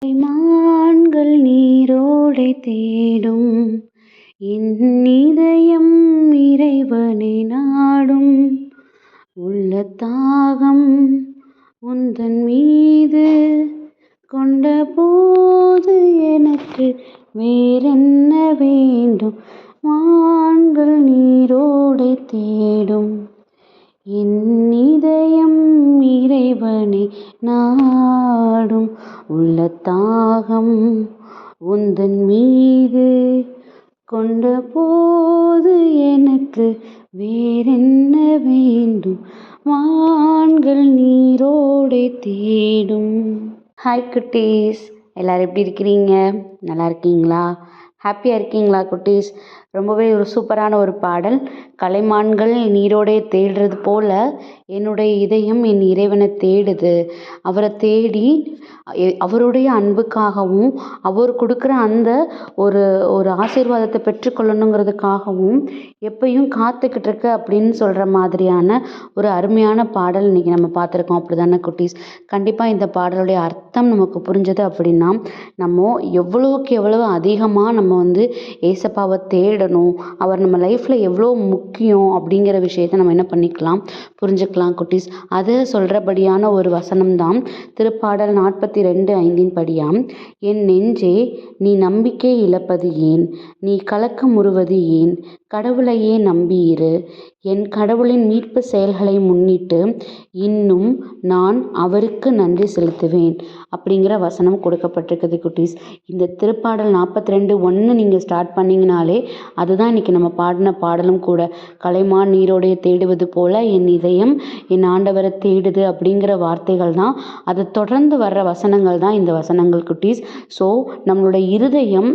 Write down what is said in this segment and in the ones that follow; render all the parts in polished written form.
மான்கள் நீரோடை தேடும் என் இதயம் இறைவனை நாடும். உள்ள தாகம் உந்தன் மீது கொண்ட போது எனக்கு வேறென்ன வேண்டும். மான்கள் நீரோடை தேடும் என் இதயம் இறைவனை நாடும். உள்ள தாகம் உந்தன் மீது கொண்ட போது எனக்கு வேறென்ன வேண்டும். மான்கள் நீரோடை தேடும். ஹாய் குட்டீஸ், எல்லோரும் எப்படி இருக்கிறீங்க? நல்லா இருக்கீங்களா? ஹாப்பியாக இருக்கீங்களா குட்டீஸ்? ரொம்பவே ஒரு சூப்பரான ஒரு பாடல். கலைமான்கள் நீரோடை தேடுறது போல் என்னுடைய இதயம் என் இறைவனை தேடுது. அவரை தேடி அவருடைய அன்புக்காகவும் அவர் கொடுக்குற அந்த ஒரு ஒரு ஆசீர்வாதத்தை பெற்றுக்கொள்ளணுங்கிறதுக்காகவும் எப்பயும் காத்துக்கிட்டு இருக்கு அப்படின்னு சொல்கிற மாதிரியான ஒரு அருமையான பாடல் இன்றைக்கி நம்ம பார்த்துருக்கோம். அப்படி தானே குட்டீஸ்? கண்டிப்பாக இந்த பாடலுடைய அர்த்தம் நமக்கு புரிஞ்சது அப்படின்னா நம்ம எவ்வளோக்கு எவ்வளோ அதிகமாக நம்ம ஏசப்பாவை தேடணும், அவர் நம்ம லைஃப்பில் எவ்வளோ முக்கியம் அப்படிங்கிற விஷயத்தை நம்ம என்ன பண்ணிக்கலாம், புரிஞ்சுக்கலாம் குட்டீஸ். அதை சொல்கிறபடியான ஒரு வசனம் தான் திருப்பாடல் 42:5 படியாம். என் நெஞ்சே, நீ நம்பிக்கை இழப்பது ஏன்? நீ கலக்கமுறுவது ஏன்? கடவுளையே நம்பியிரு. என் கடவுளின் மீட்பு செயல்களை முன்னிட்டு இன்னும் நான் அவருக்கு நன்றி செலுத்துவேன் அப்படிங்கிற வசனம் கொடுக்கப்பட்டிருக்குது குட்டீஸ். இந்த திருப்பாடல் 42:1 நீங்கள் ஸ்டார்ட் பண்ணிங்கனாலே அதுதான் இன்றைக்கி நம்ம பாடின பாடலும் கூட. கலைமான் நீரோடைய தேடுவது போல் என் இதயம் என் ஆண்டவரை தேடுது அப்படிங்கிற வார்த்தைகள் தான், அதை தொடர்ந்து வர்ற வசனங்கள் தான் இந்த வசனங்கள் குட்டீஸ். ஸோ நம்மளுடைய இருதயம்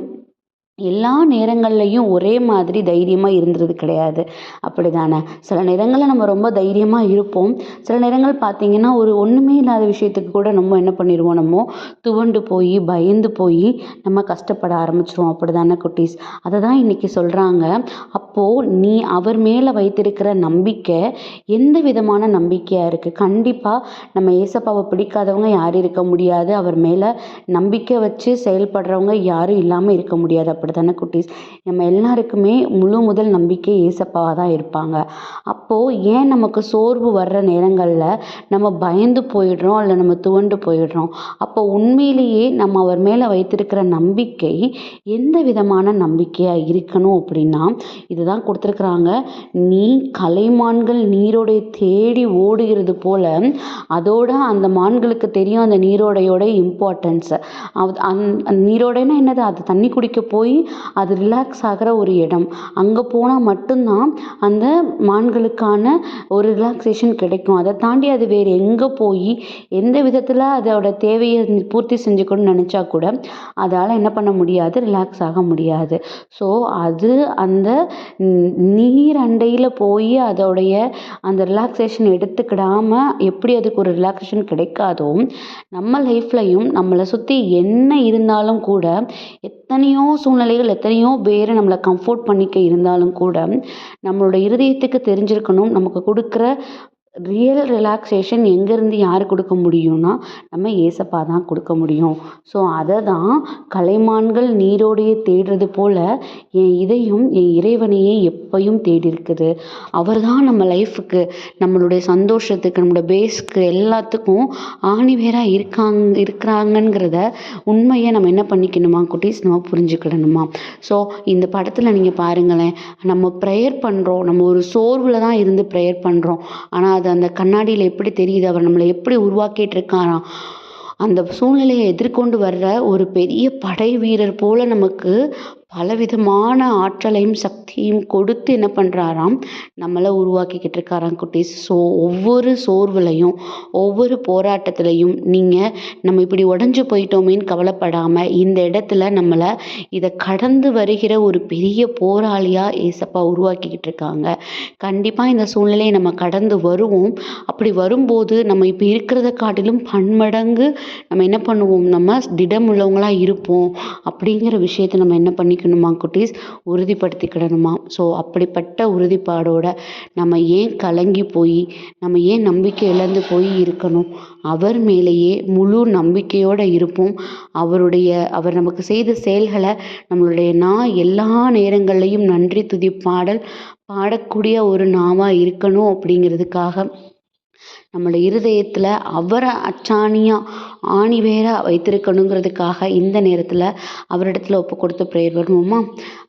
எல்லா நேரங்கள்லையும் ஒரே மாதிரி தைரியமாக இருந்துறது கிடையாது, அப்படி தானே? சில நேரங்களில் நம்ம ரொம்ப தைரியமாக இருப்போம். சில நேரங்கள் பார்த்திங்கன்னா ஒரு ஒன்றுமே இல்லாத விஷயத்துக்கு கூட நம்ம என்ன பண்ணிடுவோம், நம்ம துவண்டு போய் பயந்து போய் நம்ம கஷ்டப்பட ஆரம்பிச்சிருவோம், அப்படி தானே குட்டீஸ்? அதை தான் இன்றைக்கி சொல்கிறாங்க. அப்போது நீ அவர் மேலே வைத்திருக்கிற நம்பிக்கை எந்த விதமான நம்பிக்கையாக இருக்குது? கண்டிப்பாக நம்ம ஏசப்பாவை பிடிக்காதவங்க யாரும் இருக்க முடியாது, அவர் மேலே நம்பிக்கை வச்சு செயல்படுறவங்க யாரும் இல்லாமல் இருக்க முடியாது, அப்படி தானே குட்டீஸ்? நம்ம எல்லாருக்குமே முதல் நம்பிக்கை ஏசப்பாவாக தான் இருப்பாங்க. அப்போது ஏன் நமக்கு சோர்வு வர்ற நேரங்களில் நம்ம பயந்து போயிடுறோம், இல்லை நம்ம துவண்டு போயிடுறோம்? அப்போ உண்மையிலேயே நம்ம அவர் மேலே வைத்திருக்கிற நம்பிக்கை எந்த விதமான நம்பிக்கையாக இருக்கணும் அப்படின்னா இதுதான் கொடுத்துருக்குறாங்க. நீ கலைமான்கள் நீரோடைய தேடி ஓடுகிறது போல, அதோட அந்த மான்களுக்கு தெரியும் அந்த நீரோடையோட இம்பார்ட்டன்ஸை. அந்த நீரோடைனா என்னது? அது தண்ணி குடிக்க போய் அது ரிலாக்ஸ் ஆகிற ஒரு இடம். அங்கே போனால் மட்டும்தான் அந்த மான்களுக்கான ஒரு ரிலாக்ஸேஷன் கிடைக்கும். அதை தாண்டி அது வேறு எங்கே போய் எந்த விதத்தில் அதோட தேவையை பூர்த்தி செஞ்சுக்கணும்னு நினச்சா கூட அதால் என்ன பண்ண முடியாது, ரிலாக்ஸ் ஆக முடியாது. ஸோ அது அந்த நீர் அண்டையில் போய் அதோடைய அந்த ரிலாக்ஸேஷன் எடுத்துக்கிடாமல் எப்படி அதுக்கு ஒரு ரிலாக்ஸேஷன் கிடைக்காதோ, நம்ம லைஃப்லையும் நம்மளை சுற்றி என்ன இருந்தாலும் கூட, எத்தனையோ சூழ்நிலைகள் எத்தனையோ பேரை நம்மளை கம்ஃபோர்ட் பண்ணிக்க இருந்தாலும் கூட நம்மளோட இருதயத்துக்கு தெரிஞ்சிருக்கணும், நமக்கு கொடுக்குற ரியல் ரிலாக்ஸேஷன் எங்கேருந்து யார் கொடுக்க முடியும்னா நம்ம ஏசப்பா தான் கொடுக்க முடியும். ஸோ அதை தான் கலைமான்கள் நீரோடையே தேடுறது போல் என் இதயம் என் இறைவனையே எப்பையும் தேடி இருக்குது. அவர் தான் நம்ம லைஃபுக்கு, நம்மளுடைய சந்தோஷத்துக்கு, நம்மளோட பேஸ்க்கு எல்லாத்துக்கும் ஆணிவேராக இருக்கிறாங்கங்கிறத உண்மையை நம்ம என்ன பண்ணிக்கணுமா குட்டீஸ், நம்ம புரிஞ்சுக்கிடணுமா? ஸோ இந்த படத்தில் நீங்கள் பாருங்களேன், நம்ம ப்ரேயர் பண்ணுறோம், நம்ம ஒரு சோர்வில் தான் இருந்து ப்ரேயர் பண்ணுறோம். ஆனால் அது அந்த கண்ணாடியில் எப்படி தெரியுது, அவர் நம்மளை எப்படி உருவாக்கிட்டு இருக்காராம். அந்த சூழ்நிலையை எதிர்கொண்டு வர்ற ஒரு பெரிய படை வீரர் போல நமக்கு பலவிதமான ஆற்றலையும் சக்தியும் கொடுத்து என்ன பண்ணுறாராம், நம்மளை உருவாக்கிக்கிட்டு இருக்காராம் குட்டீஸ். ஸோ ஒவ்வொரு சோர்வுலையும் ஒவ்வொரு போராட்டத்துலையும் நீங்கள் நம்ம இப்படி உடஞ்சி போயிட்டோமேன்னு கவலைப்படாமல் இந்த இடத்துல நம்மளை இதை கடந்து வருகிற ஒரு பெரிய போராளியாக ஏசப்பா உருவாக்கிக்கிட்டு இருக்காங்க. கண்டிப்பாக இந்த சூழ்நிலையை நம்ம கடந்து வருவோம். அப்படி வரும்போது நம்ம இப்போ இருக்கிறத காட்டிலும் பன்மடங்கு நம்ம என்ன பண்ணுவோம், நம்ம திடம் உள்ளவங்களாக இருப்போம் அப்படிங்கிற விஷயத்தை நம்ம என்ன பண்ணி பண்ணிக்கணுமா குட்டீஸ், உறுதிப்படுத்திக்கிடணுமா. ஸோ அப்படிப்பட்ட உறுதிப்பாடோட நம்ம ஏன் கலங்கி போய், நம்ம ஏன் நம்பிக்கை இழந்து போய் இருக்கணும். அவர் மேலேயே முழு நம்பிக்கையோடு இருப்போம். அவர் நமக்கு செய்த செயல்களை நம்மளுடைய எல்லா நேரங்கள்லையும் நன்றி துதி பாடல் பாடக்கூடிய ஒரு நாவாக இருக்கணும் அப்படிங்கிறதுக்காக நம்மளோட இருதயத்தில் அவரை அச்சாணியாக ஆணி வேற வைத்திருக்கணுங்கிறதுக்காக இந்த நேரத்தில் அவரிடத்துல ஒப்பு கொடுத்து ப்ரேயர் பண்ணுவோமா.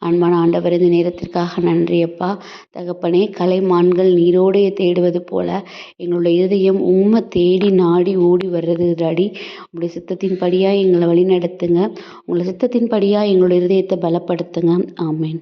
அன்பான ஆண்டவர், இந்த நேரத்திற்காக நன்றியப்பா. தகப்பனே, கலைமான்கள் நீரோடைய தேடுவது போல எங்களுடைய இருதயம் உண்மை தேடி நாடி ஓடி வர்றது டாடி. உங்களுடைய சித்தத்தின்படியாக எங்களை வழி நடத்துங்க. உங்களை சித்தத்தின்படியாக எங்களுடைய இருதயத்தை பலப்படுத்துங்க. ஆமேன்.